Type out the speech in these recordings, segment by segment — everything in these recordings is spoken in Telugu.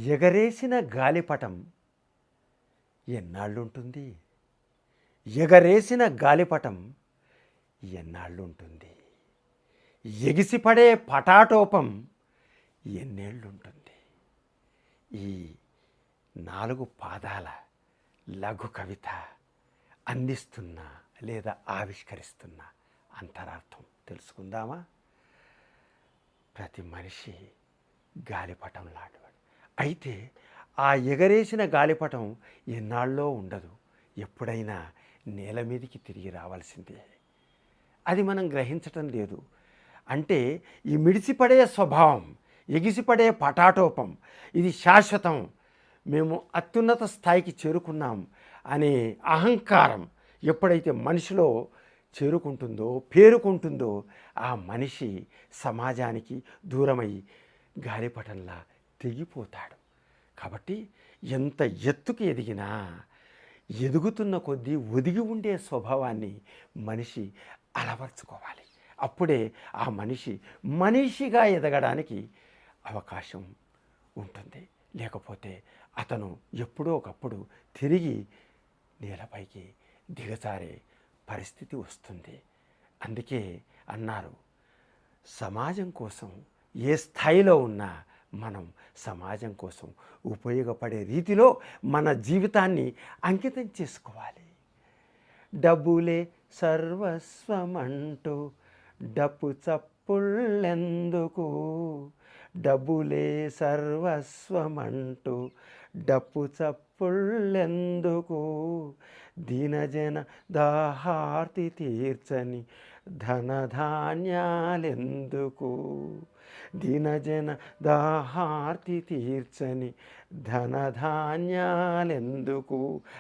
ఎగరేసిన గాలిపటం ఎన్నాళ్ళుంటుంది? ఎగరేసిన గాలిపటం ఎన్నాళ్ళుంటుంది? ఎగిసిపడే పటాటోపం ఎన్నేళ్ళుంటుంది? ఈ 4 పాదాల లఘు కవిత అందిస్తున్న లేదా ఆవిష్కరిస్తున్న అంతరార్థం తెలుసుకుందామా? ప్రతి మనిషి గాలిపటం లాంటివాడు. అయితే ఆ ఎగరేసిన గాలిపటం ఎన్నాళ్ళో ఉండదు, ఎప్పుడైనా నేల మీదికి తిరిగి రావాల్సిందే. అది మనం గ్రహించటం లేదు. అంటే ఈ మిడిసిపడే స్వభావం, ఎగిసిపడే పటాటోపం ఇది శాశ్వతం, మేము అత్యున్నత స్థాయికి చేరుకున్నాం అనే అహంకారం ఎప్పుడైతే మనిషిలో చేరుకుంటుందో, పేరుకుంటుందో, ఆ మనిషి సమాజానికి దూరమై గాలిపటంలా తెగిపోతాడు. కాబట్టి ఎంత ఎత్తుకు ఎదిగినా ఎదుగుతున్న కొద్దీ ఒదిగి ఉండే స్వభావాన్ని మనిషి అలవర్చుకోవాలి. అప్పుడే ఆ మనిషి మనిషిగా ఎదగడానికి అవకాశం ఉంటుంది. లేకపోతే అతను ఎప్పుడో ఒకప్పుడు తిరిగి నేలపైకి దిగజారే పరిస్థితి వస్తుంది. అందుకే అన్నారు, సమాజం కోసం ఏ స్థాయిలో ఉన్నా మనం సమాజం కోసం ఉపయోగపడే రీతిలో మన జీవితాన్ని అంకితం చేసుకోవాలి. డబ్బులే సర్వస్వమంటూ డప్పు చప్పుళ్ళెందుకు, డబ్బులే సర్వస్వమంటూ డప్పు చప్పుళ్ళెందుకు, దీనజన దాహార్తి తీర్చని ధనధాన్యాలెందుకు, దీనజన దాహార్తి తీర్చని ధనధాన్యాలెందుకు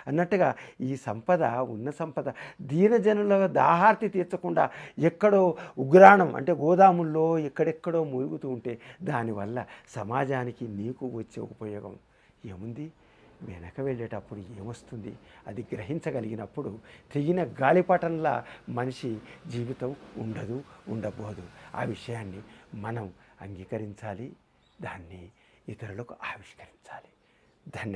అన్నట్టుగా ఈ సంపద, ఉన్న సంపద దీనజనుల దాహార్తి తీర్చకుండా ఎక్కడో ఉగ్రాణం అంటే గోదాముల్లో ఎక్కడెక్కడో మూలుగుతూ ఉంటే దానివల్ల సమాజానికి నీకు వచ్చే ఉపయోగం ఏముంది? వెనక వెళ్ళేటప్పుడు ఏమొస్తుంది? అది గ్రహించగలిగినప్పుడు తెగిన గాలిపటంలా మనిషి జీవితం ఉండదు, ఉండబోదు. ఆ విషయాన్ని మనం అంగీకరించాలి, దాన్ని ఇతరులకు ఆవిష్కరించాలి. ధన్యవాదాలు.